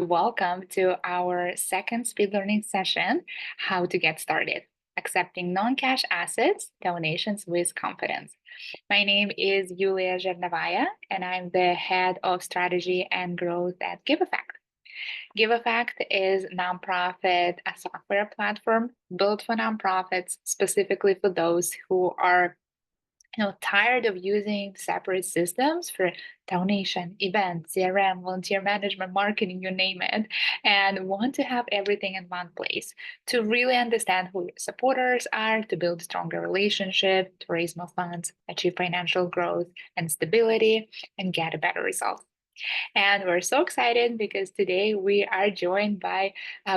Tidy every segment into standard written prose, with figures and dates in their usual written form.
Welcome to our second speed learning session, How to Get Started, Accepting Non-Cash Assets, Donations with Confidence. My name is Yulia Zhernavaya, and I'm the head of strategy and growth at GiveEffect. GiveEffect is a nonprofit a software platform built for nonprofits, specifically for those who are tired of using separate systems for donation, event, CRM, volunteer management, marketing, you name it, and want to have everything in one place to really understand who your supporters are, to build stronger relationships, to raise more funds, achieve financial growth and stability, and get a better result. And we're so excited because today we are joined by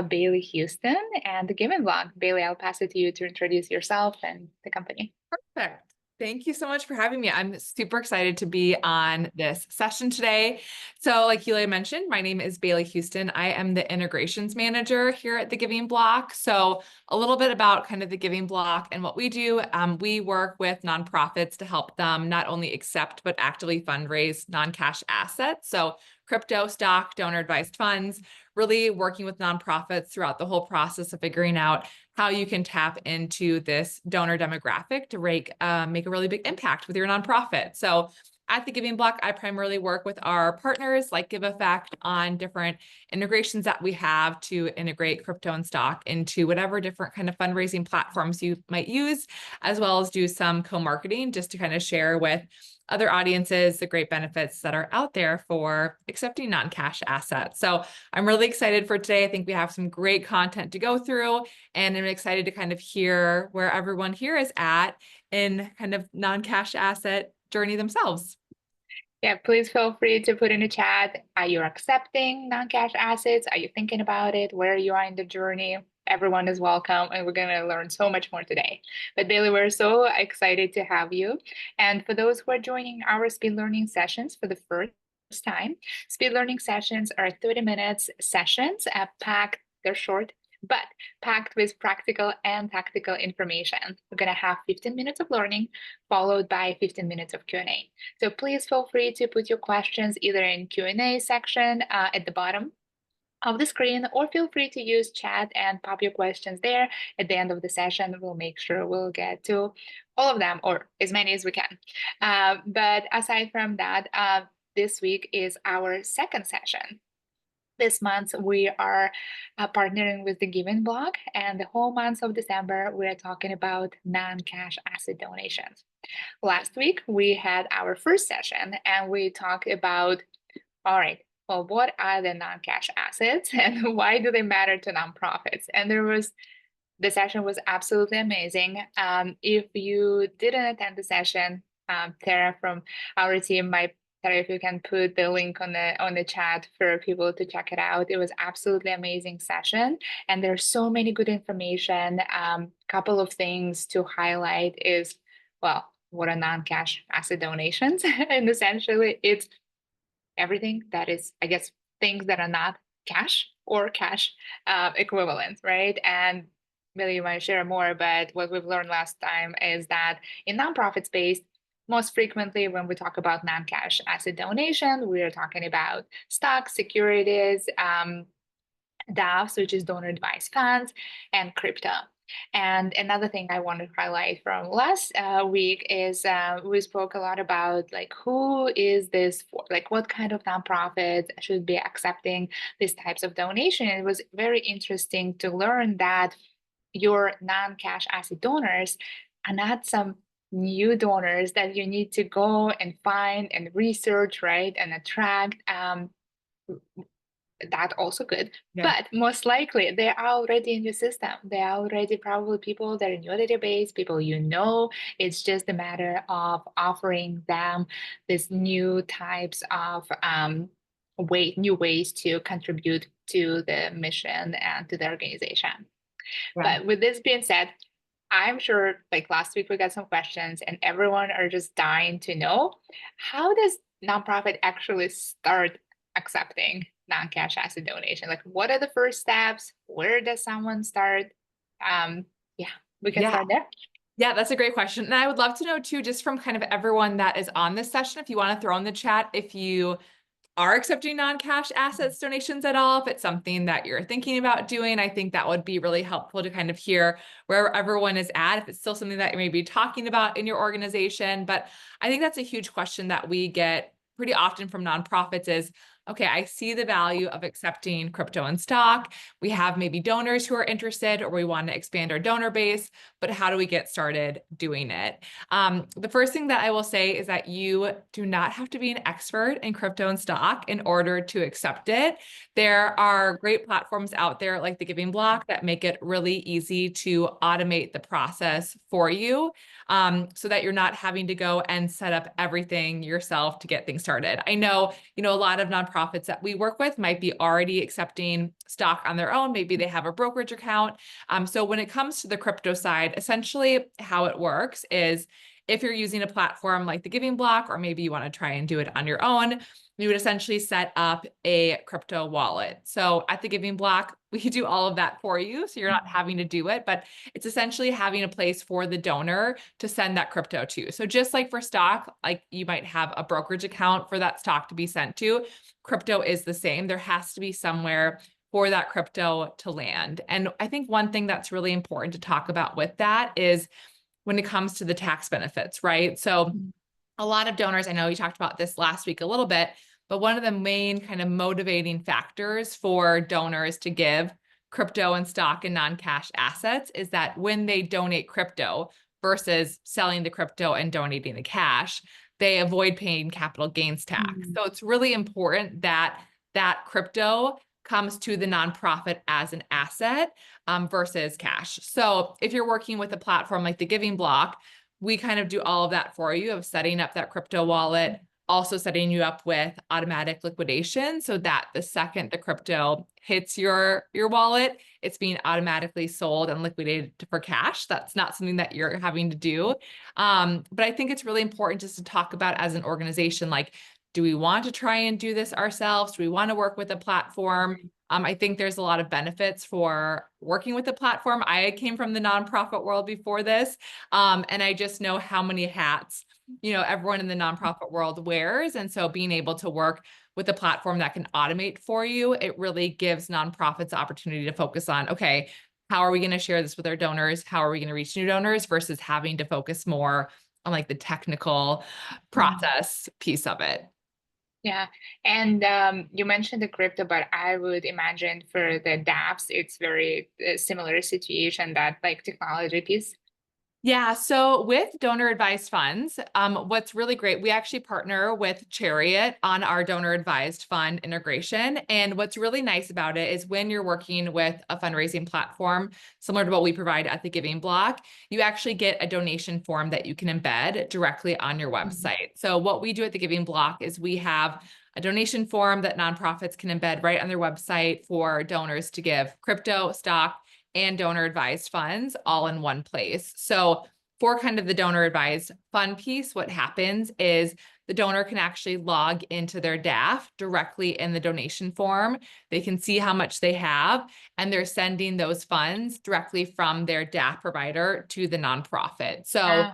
Bailey Houston and the Giving Blog. Bailey, I'll pass it to you to introduce yourself and the company. Perfect. Thank you so much for having me. I'm super excited to be on this session today. So like Yulia mentioned, my name is Bailey Houston. I am the integrations manager here at the Giving Block. So a little bit about kind of the Giving Block and what we do. We work with nonprofits to help them not only accept, but actively fundraise non-cash assets. So crypto, stock, donor advised funds, really working with nonprofits throughout the whole process of figuring out how you can tap into this donor demographic to make a really big impact with your nonprofit. So at the Giving Block, I primarily work with our partners like GiveEffect on different integrations that we have to integrate crypto and stock into whatever different kind of fundraising platforms you might use, as well as do some co-marketing just to kind of share with other audiences the great benefits that are out there for accepting non-cash assets. So I'm really excited for today. I think we have some great content to go through, and I'm excited to kind of hear where everyone here is at in kind of non-cash asset journey themselves. Yeah, please feel free to put in the chat. Are you accepting non-cash assets? Are you thinking about it? Where you are in the journey? Everyone is welcome, and we're going to learn so much more today. But Bailey, we're so excited to have you. And for those who are joining our speed learning sessions for the first time, speed learning sessions are 30 minutes sessions, packed, they're short, but packed with practical and tactical information. We're going to have 15 minutes of learning followed by 15 minutes of Q&A. So please feel free to put your questions either in Q&A section at the bottom of the screen, or feel free to use chat and pop your questions there. At the end of the session, we'll make sure we'll get to all of them, or as many as we can. But aside from that, this week is our second session. This month, we are partnering with the Giving Blog, and the whole month of December, we're talking about non-cash asset donations. Last week, we had our first session, and we talked about, all right, well, what are the non-cash assets and why do they matter to nonprofits? And the session was absolutely amazing. If you didn't attend the session, Tara from our team might, Tara, if you can put the link on the chat for people to check it out. It was absolutely amazing session, and there's so many good information. Couple of things to highlight is, well, what are non-cash asset donations? And essentially, it's everything that is, I guess, things that are not cash or cash equivalent, right? And Billy, you might share more, but what we've learned last time is that in nonprofit space, most frequently when we talk about non-cash asset donation, we are talking about stocks, securities, DAFs, which is donor advised funds, and crypto. And another thing I want to highlight from last week is we spoke a lot about like who is this for, like what kind of nonprofits should be accepting these types of donation. And it was very interesting to learn that your non-cash asset donors are not some new donors that you need to go and find and research, right, and attract. That also good, Yeah. but most likely they are already in your system. They are already probably people that are in your database, people you know. It's just a matter of offering them this new types of new ways to contribute to the mission and to the organization. Yeah. But with this being said, I'm sure like last week we got some questions and everyone are just dying to know, how does nonprofit actually start accepting non-cash asset donation? Like what are the first steps? Where does someone start? Yeah, we can Yeah. start there. Yeah, that's a great question. And I would love to know too, just from kind of everyone that is on this session, if you want to throw in the chat, if you are accepting non-cash assets donations at all, if it's something that you're thinking about doing, I think that would be really helpful to kind of hear where everyone is at, if it's still something that you may be talking about in your organization. But I think that's a huge question that we get pretty often from nonprofits is, okay, I see the value of accepting crypto and stock. We have maybe donors who are interested, or we want to expand our donor base, but how do we get started doing it? The first thing that I will say is that you do not have to be an expert in crypto and stock in order to accept it. There are great platforms out there like the Giving Block that make it really easy to automate the process for you, so that you're not having to go and set up everything yourself to get things started. I know, a lot of nonprofits that we work with might be already accepting stock on their own. Maybe they have a brokerage account. So when it comes to the crypto side, essentially how it works is if you're using a platform like the Giving Block, or maybe you want to try and do it on your own, you would essentially set up a crypto wallet. So at the Giving Block, we do all of that for you, so you're not having to do it, but it's essentially having a place for the donor to send that crypto to. So just like for stock, like you might have a brokerage account for that stock to be sent to, crypto is the same. There has to be somewhere for that crypto to land. And I think one thing that's really important to talk about with that is when it comes to the tax benefits, right? So a lot of donors, I know you talked about this last week a little bit, but one of the main kind of motivating factors for donors to give crypto and stock and non-cash assets is that when they donate crypto versus selling the crypto and donating the cash, they avoid paying capital gains tax. So it's really important that that crypto comes to the nonprofit as an asset versus cash. So if you're working with a platform like the Giving Block, we kind of do all of that for you of setting up that crypto wallet, also setting you up with automatic liquidation so that the second the crypto hits your wallet, it's being automatically sold and liquidated for cash. That's not something that you're having to do. But I think it's really important just to talk about as an organization, like, do we want to try and do this ourselves? Do we want to work with a platform? I think there's a lot of benefits for working with a platform. I came from the nonprofit world before this, and I just know how many hats, everyone in the nonprofit world wears. And so being able to work with a platform that can automate for you, it really gives nonprofits the opportunity to focus on, okay, how are we going to share this with our donors? How are we going to reach new donors versus having to focus more on like the technical process piece of it. Yeah. And you mentioned the crypto, but I would imagine for the dApps, it's very similar situation, that like technology piece. Yeah, so with donor advised funds, what's really great, we actually partner with Chariot on our donor advised fund integration. And what's really nice about it is when you're working with a fundraising platform, similar to what we provide at the Giving Block, you actually get a donation form that you can embed directly on your website. So what we do at the Giving Block is we have a donation form that nonprofits can embed right on their website for donors to give crypto, stock, and donor advised funds all in one place. So for kind of the donor advised fund piece, what happens is the donor can actually log into their DAF directly in the donation form. They can see how much they have, and they're sending those funds directly from their DAF provider to the nonprofit. So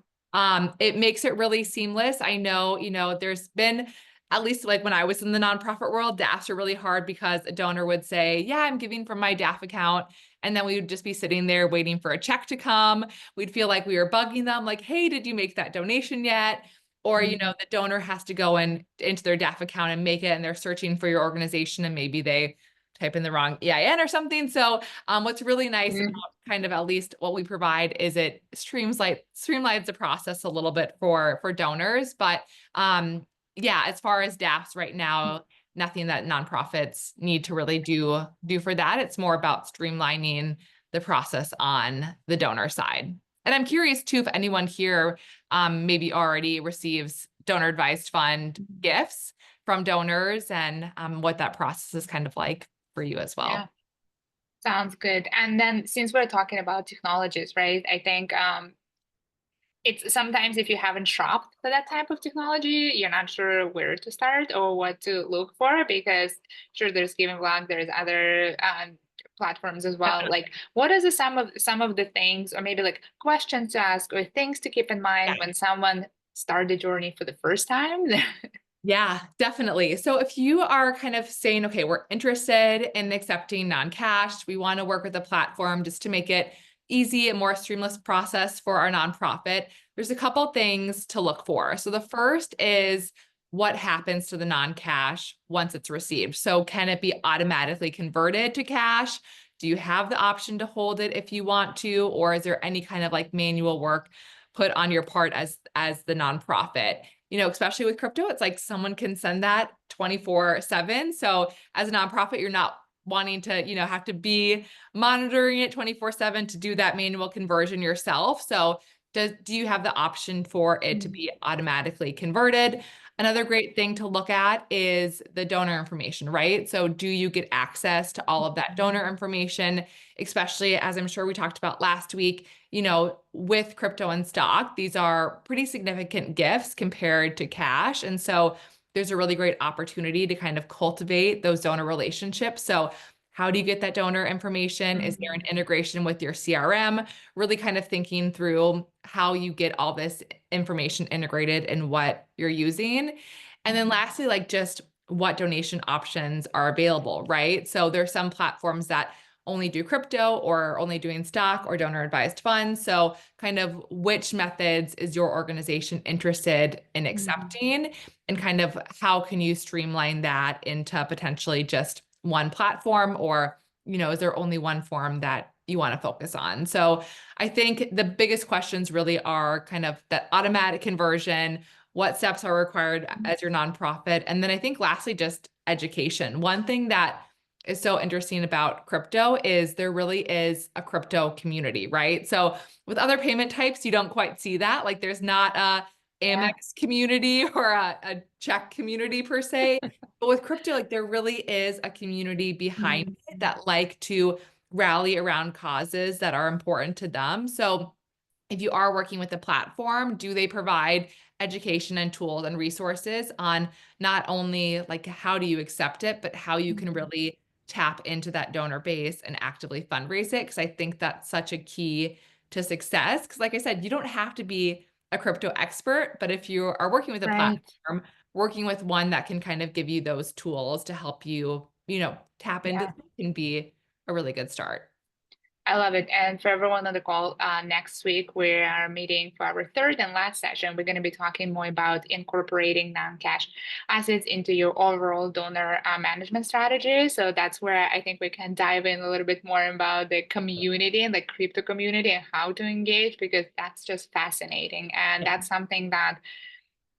it makes it really seamless. I know, there's been, at least like when I was in the nonprofit world, DAFs are really hard because a donor would say, yeah, I'm giving from my DAF account. And then we would just be sitting there waiting for a check to come. We'd feel like we were bugging them, like, hey, did you make that donation yet? Or, the donor has to go into their DAF account and make it, and they're searching for your organization, and maybe they type in the wrong EIN or something. So what's really nice about kind of at least what we provide is it streamlines the process a little bit for donors. But yeah, as far as DAFs right now, nothing that nonprofits need to really do for that. It's more about streamlining the process on the donor side. And I'm curious too, if anyone here maybe already receives donor advised fund gifts from donors, and what that process is kind of like for you as well. Yeah. Sounds good. And then since we're talking about technologies, right? I think it's sometimes if you haven't shopped for that type of technology, you're not sure where to start or what to look for, because sure, there's Giving Block, there's other platforms as well. Like, what is some of the things, or maybe like questions to ask or things to keep in mind when someone start the journey for the first time? Yeah, definitely. So if you are kind of saying, okay, we're interested in accepting non-cash, we want to work with a platform just to make it easy and more seamless process for our nonprofit, there's a couple things to look for. So the first is what happens to the non-cash once it's received. So can it be automatically converted to cash? Do you have the option to hold it if you want to, or is there any kind of like manual work put on your part as the nonprofit? Especially with crypto, it's like someone can send that 24/7. So as a nonprofit, you're not wanting to, have to be monitoring it 24/7 to do that manual conversion yourself. So do you have the option for it to Mm. be automatically converted? Another great thing to look at is the donor information, right? So do you get access to all of that donor information, especially as I'm sure we talked about last week, with crypto and stock, these are pretty significant gifts compared to cash. And so there's a really great opportunity to kind of cultivate those donor relationships. So how do you get that donor information? Is there an integration with your CRM? Really kind of thinking through how you get all this information integrated and what you're using. And then lastly, like just what donation options are available, right? So there's some platforms that only do crypto or only doing stock or donor advised funds. So kind of which methods is your organization interested in accepting, and kind of how can you streamline that into potentially just one platform, or, is there only one form that you want to focus on? So I think the biggest questions really are kind of that automatic conversion, what steps are required as your nonprofit. And then I think lastly, just education. One thing that is so interesting about crypto is there really is a crypto community, right? So with other payment types, you don't quite see that. Like there's not a Yeah. Amex community or a check community per se. But with crypto, like there really is a community behind it that like to rally around causes that are important to them. So if you are working with a platform, do they provide education and tools and resources on not only like how do you accept it, but how you can really tap into that donor base and actively fundraise it? Because I think that's such a key to success. Because like I said, you don't have to be a crypto expert, but if you are working with a Right. platform, working with one that can kind of give you those tools to help you, tap into Yeah. can be a really good start. I love it. And for everyone on the call, next week we are meeting for our third and last session. We're going to be talking more about incorporating non-cash assets into your overall donor management strategy. So that's where I think we can dive in a little bit more about the community and the crypto community and how to engage, because that's just fascinating. And that's something that,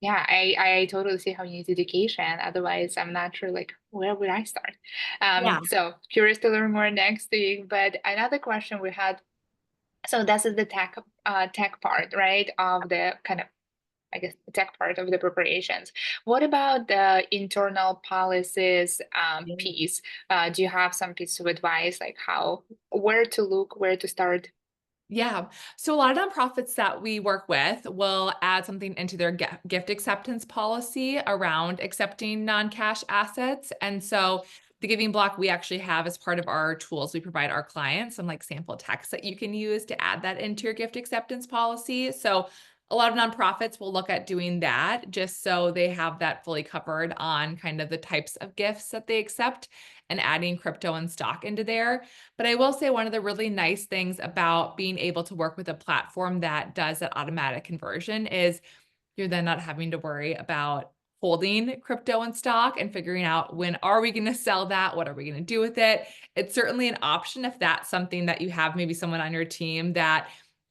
yeah, I totally see how you need education. Otherwise, I'm not sure like where would I start. Yeah. So curious to learn more next week. But another question we had. So this is the tech part, right? Of the kind of, I guess, the tech part of the preparations. What about the internal policies piece? Do you have some piece of advice, like where to look, where to start? Yeah. So a lot of nonprofits that we work with will add something into their gift acceptance policy around accepting non-cash assets. And so the Giving Block we actually have as part of our tools we provide our clients some like sample text that you can use to add that into your gift acceptance policy. So a lot of nonprofits will look at doing that just so they have that fully covered on kind of the types of gifts that they accept, and adding crypto and stock into there. But I will say one of the really nice things about being able to work with a platform that does that automatic conversion is you're then not having to worry about holding crypto and stock and figuring out when are we going to sell that? What are we going to do with it? It's certainly an option if that's something that you have maybe someone on your team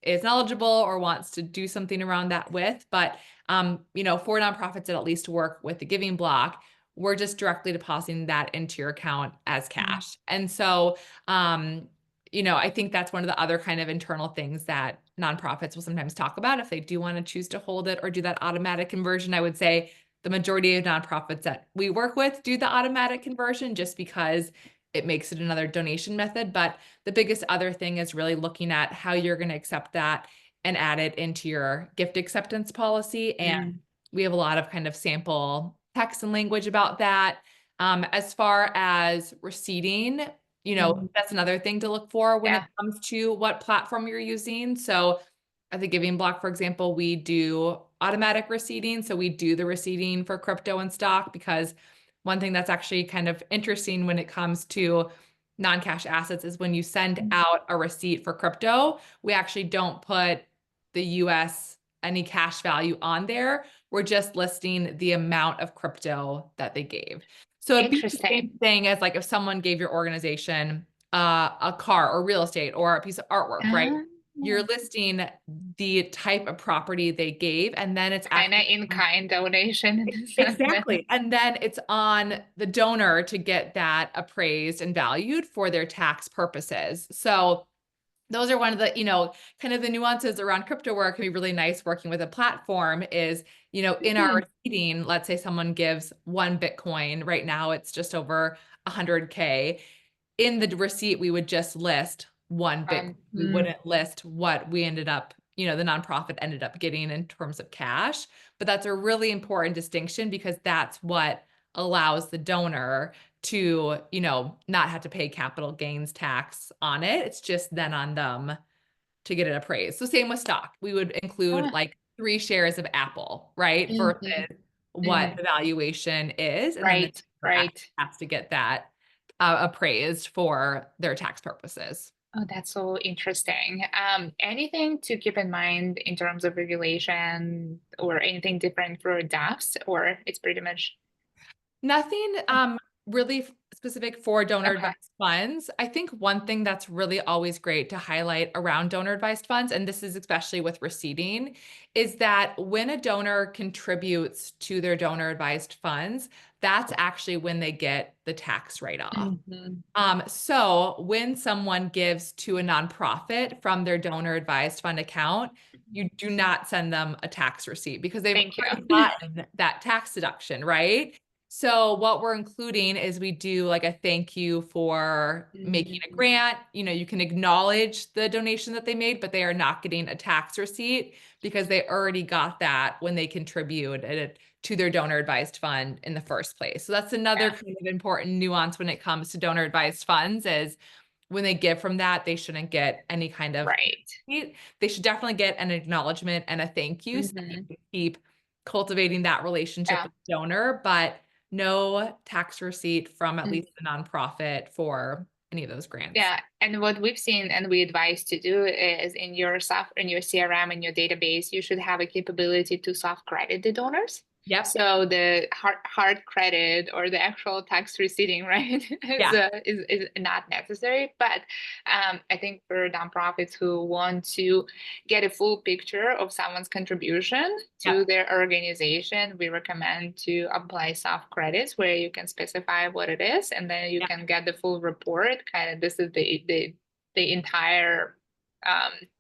is knowledgeable or wants to do something around that with. But for nonprofits that at least work with the Giving Block, we're just directly depositing that into your account as Mhm. cash. And so, I think that's one of the other kind of internal things that nonprofits will sometimes talk about if they do want to choose to hold it or do that automatic conversion. I would say the majority of nonprofits that we work with do the automatic conversion just because it makes it another donation method. But the biggest other thing is really looking at how you're going to accept that and add it into your gift acceptance policy. And Mm. we have a lot of kind of sample text and language about that. As far as receipting, Mhm. that's another thing to look for when it Yeah. comes to what platform you're using. So at the Giving Block, for example, we do automatic receipting. So we do the receipting for crypto and stock, because one thing that's actually kind of interesting when it comes to non-cash assets is when you send out a receipt for crypto, we actually don't put the US any cash value on there. We're just listing the amount of crypto that they gave. So it'd be the same Interesting. thing as like if someone gave your organization a car or real estate or a piece of artwork, right? Ah, You're listing the type of property they gave, and then it's kind of actually in-kind donation in the sense that. exactly. And then it's on the donor to get that appraised and valued for their tax purposes. So those are one of the, kind of the nuances around crypto where it can be really nice working with a platform is, in our receipting, let's say someone gives 1 Bitcoin. Right now it's just over 100K. In the receipt, we would just list 1 Bitcoin. We wouldn't list what we ended up, the nonprofit ended up getting in terms of cash. But that's a really important distinction, because that's what allows the donor to, not have to pay capital gains tax on it. It's just then on them to get it appraised. So same with stock. We would include like 3 shares of Apple, right? Versus what the valuation is. And then the Right, donor right. has to get that appraised for their tax purposes. Oh, that's so interesting. Anything to keep in mind in terms of regulation or anything different for DAFs, or it's pretty much Nothing really specific for donor okay. advised funds. I think one thing that's really always great to highlight around donor advised funds, and this is especially with receipting, is that when a donor contributes to their donor advised funds, that's actually when they get the tax write-off. So when someone gives to a nonprofit from their donor advised fund account, you do not send them a tax receipt, because they've Thank you. already gotten that tax deduction, right? So what we're including is we do like a thank you for making a grant. You can acknowledge the donation that they made, but they are not getting a tax receipt, because they already got that when they contributed to their donor advised fund in the first place. So that's another kind of important nuance when it comes to donor advised funds is when they give from that, they shouldn't get any kind of Right. they should definitely get an acknowledgement and a thank you, so that you can keep cultivating that relationship Yeah. with the donor, but no tax receipt from at Mm. least the nonprofit for any of those grants. Yeah, and what we've seen and we advise to do is in your CRM, in your database, you should have a capability to soft credit the donors. Yep. So the hard credit or the actual tax receipting, right, is not necessary. But I think for nonprofits who want to get a full picture of someone's contribution to their organization, we recommend to apply soft credits where you can specify what it is, and then you can get the full report. Kind of this is the entire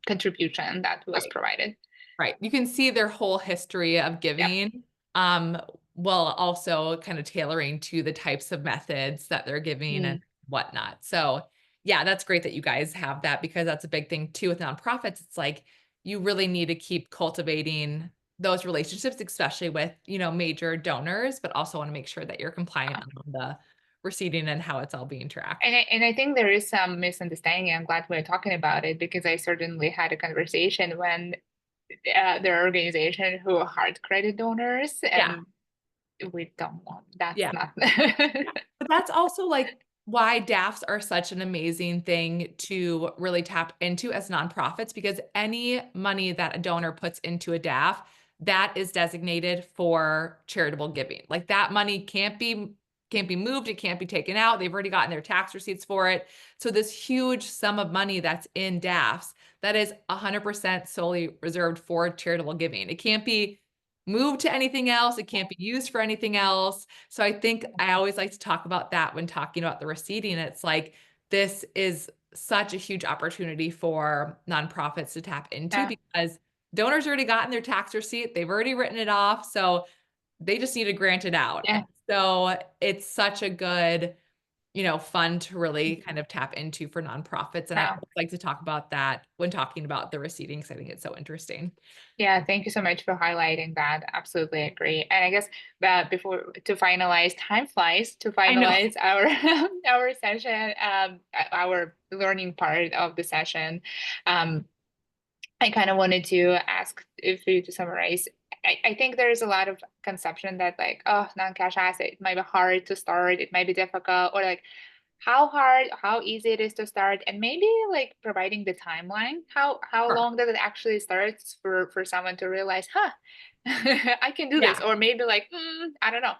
contribution that was provided. Right. You can see their whole history of giving, while also kind of tailoring to the types of methods that they're giving and whatnot. So yeah, that's great that you guys have that, because that's a big thing too with nonprofits. It's like you really need to keep cultivating those relationships, especially with, major donors, but also want to make sure that you're compliant on the receipting and how it's all being tracked. And I think there is some misunderstanding. I'm glad we're talking about it, because I certainly had a conversation when there are organizations who are hard credit donors, and we don't want that's not. But that's also like why DAFs are such an amazing thing to really tap into as nonprofits, because any money that a donor puts into a DAF, that is designated for charitable giving. Like that money can't be moved, it can't be taken out. They've already gotten their tax receipts for it. So this huge sum of money that's in DAFs, that is 100% solely reserved for charitable giving. It can't be moved to anything else. It can't be used for anything else. So I think I always like to talk about that when talking about the receipting. It's like, this is such a huge opportunity for nonprofits to tap into, because donors already gotten their tax receipt. They've already written it off. So they just need to grant it out. So it's such a good, fund to really kind of tap into for nonprofits. And I always like to talk about that when talking about the receipting, because I think it's so interesting. Yeah, thank you so much for highlighting that. Absolutely agree. And I guess that before to finalize, time flies to finalize our our session, our learning part of the session. I kind of wanted to ask if you to summarize I think there's a lot of conception that like, oh, non-cash asset, it might be hard to start, it might be difficult, or like how hard, how easy it is to start, and maybe like providing the timeline. How Sure. long does it actually start for someone to realize, huh, I can do this, Yeah. or maybe like, I don't know.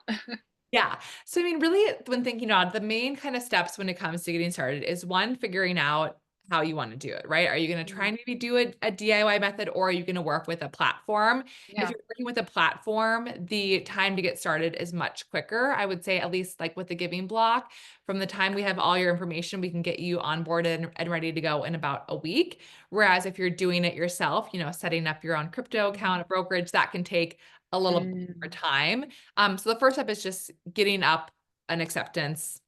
Yeah. So, I mean, really, when thinking about the main kind of steps when it comes to getting started is one, figuring out how you want to do it, right? Are you going to try Mhm. and maybe do a DIY method, or are you going to work with a platform? If Yeah. you're working with a platform, the time to get started is much quicker. I would say, at least like with the Giving Block, from the time we have all your information, we can get you onboarded and ready to go in about a week. Whereas if you're doing it yourself, setting up your own crypto account, a brokerage, that can take a little bit more Mm, time. So the first step is just getting up an acceptance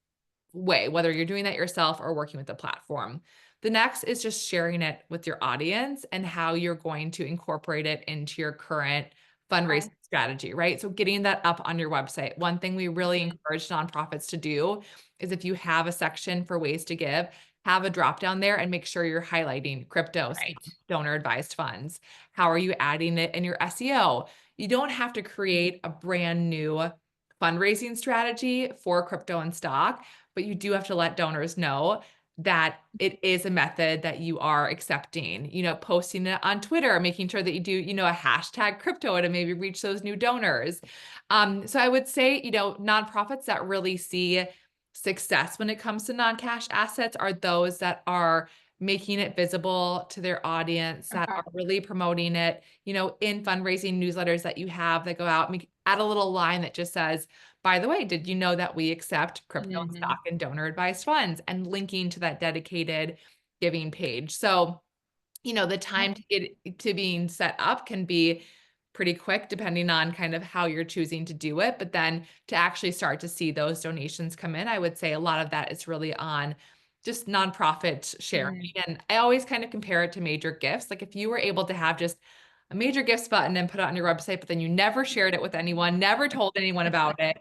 way, whether you're doing that yourself or working with a platform. The next is just sharing it with your audience and how you're going to incorporate it into your current fundraising okay. strategy, right? So getting that up on your website. One thing we really Mhm. encourage nonprofits to do is if you have a section for ways to give, have a drop down there and make sure you're highlighting crypto, Right. donor advised funds. How are you adding it in your SEO? You don't have to create a brand new fundraising strategy for crypto and stock, but you do have to let donors know that it is a method that you are accepting, posting it on Twitter, making sure that you do, a hashtag crypto to maybe reach those new donors. So I would say, nonprofits that really see success when it comes to non-cash assets are those that are making it visible to their audience, that Okay. are really promoting it, in fundraising newsletters that you have that go out, add a little line that just says, by the way, did you know that we accept crypto and Mhm. stock and donor advised funds, and linking to that dedicated giving page. So, the time to get to being set up can be pretty quick depending on kind of how you're choosing to do it. But then to actually start to see those donations come in, I would say a lot of that is really on just nonprofit sharing. Mhm. And I always kind of compare it to major gifts. Like if you were able to have just a major gifts button and put it on your website, but then you never shared it with anyone, never told anyone about it,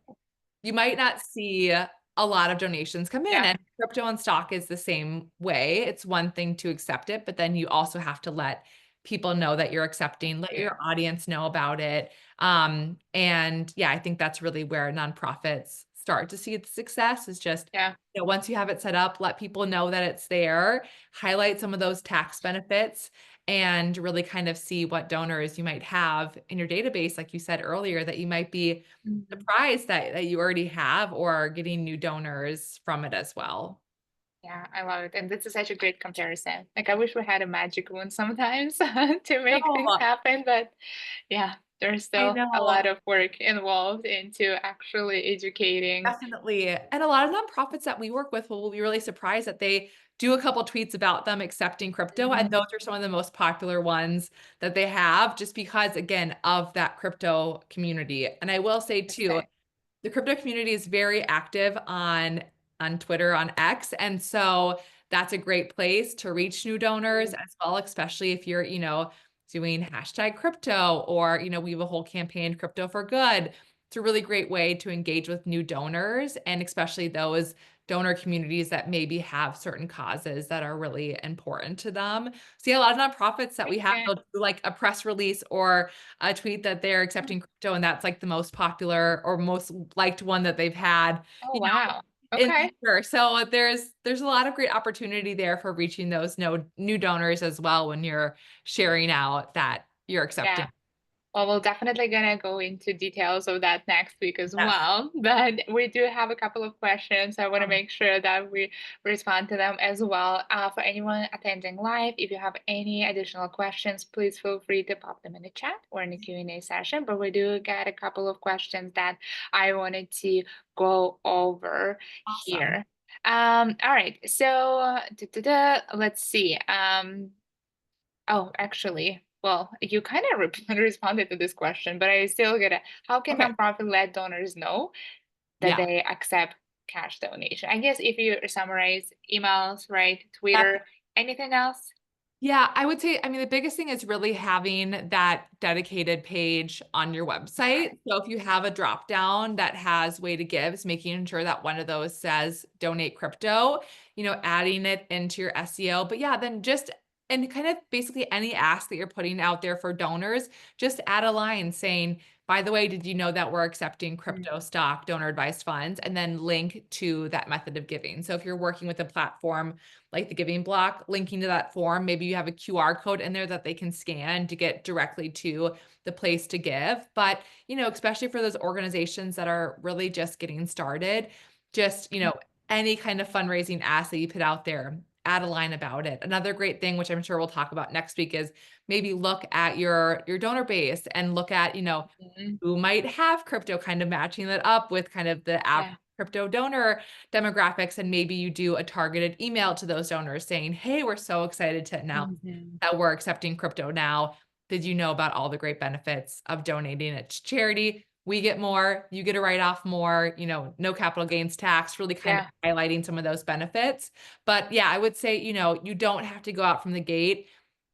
you might not see a lot of donations come in. Yeah. And crypto and stock is the same way. It's one thing to accept it, but then you also have to let people know that you're accepting, let Yeah. your audience know about it. And yeah, I think that's really where nonprofits start to see the success is just, Yeah. once you have it set up, let people know that it's there, highlight some of those tax benefits, and really kind of see what donors you might have in your database, like you said earlier, that you might be Mhm. surprised that you already have or are getting new donors from it as well. Yeah, I love it. And this is such a great comparison. Like I wish we had a magic wand sometimes to make things No, happen, but yeah, there's I still a know. lot of work involved into actually educating. Definitely. And a lot of nonprofits that we work with will be really surprised that they do a couple tweets about them accepting crypto. And Mhm. those are some of the most popular ones that they have, just because, again, of that crypto community. And I will say too, Interesting. the crypto community is very active on Twitter, on X, and so that's a great place to reach new donors Mhm. as well, especially if you're, doing hashtag crypto, or, we have a whole campaign, Crypto for Good. It's a really great way to engage with new donors, and especially those donor communities that maybe have certain causes that are really important to them. So yeah, a lot of nonprofits that we Makes have, sense. they'll do like a press release or a tweet that they're accepting crypto, and that's like the most popular or most liked one that they've had, Oh, you know, wow. in Okay. the year. So there's a lot of great opportunity there for reaching those no new donors as well when you're sharing out that you're accepting. Yeah. Well, we're definitely gonna go into details of that next week as Yes. well. But we do have a couple of questions. I want to Um, make sure that we respond to them as well. For anyone attending live, if you have any additional questions, please feel free to pop them in the chat or in the Q&A session. But we do get a couple of questions that I wanted to go over Awesome. here. All right. So, let's see. Oh, actually, well, you kind of responded to this question, but I still get it. How can Okay. nonprofit-led donors know that Yeah. they accept cash donation? I guess if you summarize emails, right, Twitter, anything else? Yeah, I would say, I mean, the biggest thing is really having that dedicated page on your website. Okay. So if you have a drop down that has way to give, it's making sure that one of those says donate crypto, adding it into your SEO. But yeah, then just and kind of basically any ask that you're putting out there for donors, just add a line saying, by the way, did you know that we're accepting Mm, crypto stock donor advised funds? And then link to that method of giving. So if you're working with a platform like the Giving Block, linking to that form, maybe you have a QR code in there that they can scan to get directly to the place to give. But, especially for those organizations that are really just getting started, just, any kind of fundraising ask that you put out there, add a line about it. Another great thing, which I'm sure we'll talk about next week, is maybe look at your donor base and look at, mhm. who might have crypto, kind of matching that up with kind of the app Yeah. crypto donor demographics. And maybe you do a targeted email to those donors saying, hey, we're so excited to announce Mhm. that we're accepting crypto now. Did you know about all the great benefits of donating it to charity? We get more, you get a write off more, no capital gains tax, really kind of Yeah. highlighting some of those benefits. But yeah, I would say, you don't have to go out from the gate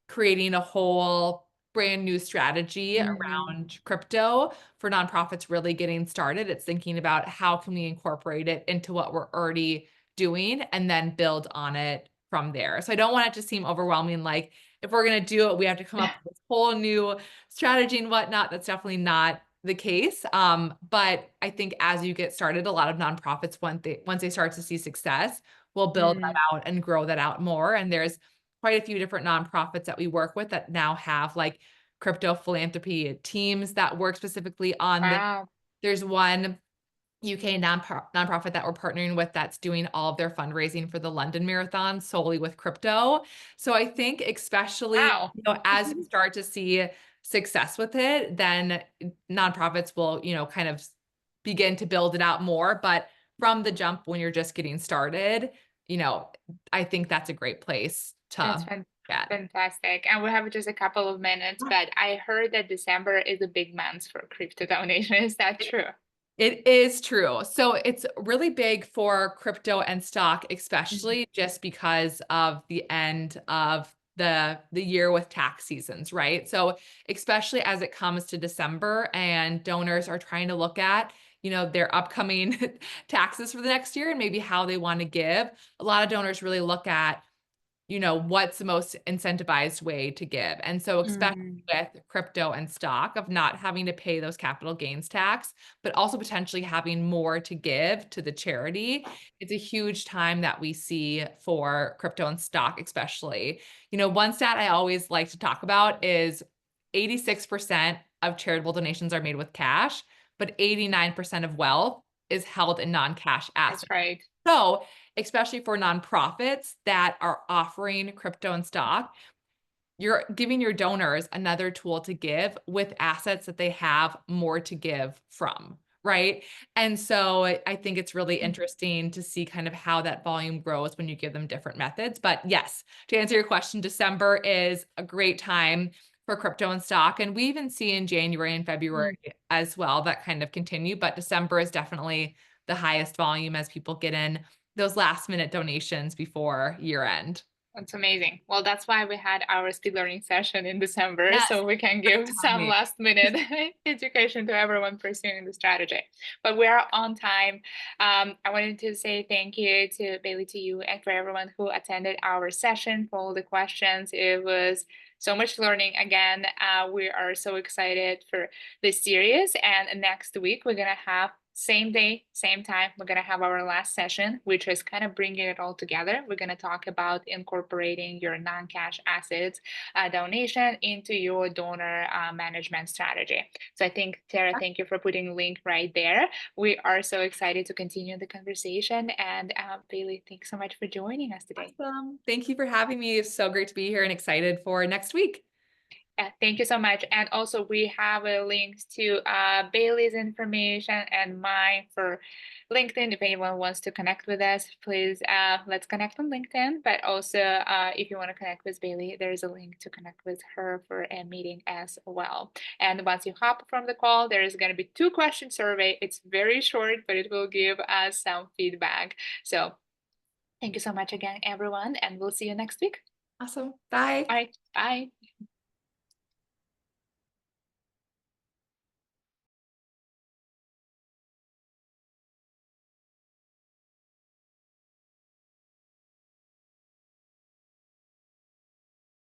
creating a whole brand new strategy Mhm. around crypto for nonprofits really getting started. It's thinking about how can we incorporate it into what we're already doing and then build on it from there. So I don't want it to seem overwhelming. Like if we're going to do it, we have to come up with this whole new strategy and whatnot. That's definitely not the case. But I think as you get started, a lot of nonprofits, once they start to see success, will build that Mm. out and grow that out more. And there's quite a few different nonprofits that we work with that now have like crypto philanthropy teams that work specifically on this. Wow. There's one UK nonprofit that we're partnering with that's doing all of their fundraising for the London Marathon solely with crypto. So I think especially, Wow. as you start to see success with it, then nonprofits will, kind of begin to build it out more. But from the jump when you're just getting started, you know, I think that's a great place That's to get. fantastic. And we have just a couple of minutes, but I heard that December is a big month for crypto donation. Is that true? It is true. So it's really big for crypto and stock, Mhm. especially just because of the end of the year with tax seasons, right? So especially as it comes to December and donors are trying to look at, their upcoming taxes for the next year and maybe how they want to give. A lot of donors really look at what's the most incentivized way to give. And so, especially Mhm. with crypto and stock, of not having to pay those capital gains tax, but also potentially having more to give to the charity, it's a huge time that we see for crypto and stock, especially. One stat I always like to talk about is 86% of charitable donations are made with cash, but 89% of wealth is held in non-cash That's assets. right. So, especially for nonprofits that are offering crypto and stock, you're giving your donors another tool to give with assets that they have more to give from, right? And so I think it's really Mm. interesting to see kind of how that volume grows when you give them different methods. But yes, to answer your question, December is a great time for crypto and stock. And we even see in January and February Mm. as well that kind of continue. But December is definitely the highest volume as people get in those last minute donations before year end. That's amazing. Well, that's why we had our speed learning session in December, Yes, so we can perfect give some timing. last minute education to everyone pursuing the strategy. But we are on time. I wanted to say thank you to Bailey, to you, and for everyone who attended our session, for all the questions. It was so much learning again. We are so excited for this series. And next week, we're going to have same day, same time, we're going to have our last session, which is kind of bringing it all together. We're going to talk about incorporating your non-cash assets donation into your donor management strategy. So I think, Tara, thank you for putting a link right there. We are so excited to continue the conversation. And Bailey, thanks so much for joining us today. Awesome. Thank you for having me. It's so great to be here and excited for next week. Thank you so much. And also, we have a link to Bailey's information and mine for LinkedIn. If anyone wants to connect with us, please let's connect on LinkedIn. But also, if you want to connect with Bailey, there's a link to connect with her for a meeting as well. And once you hop from the call, there is going to be 2-question survey. It's very short, but it will give us some feedback. So thank you so much again, everyone, and we'll see you next week. Awesome. Bye. All right, bye.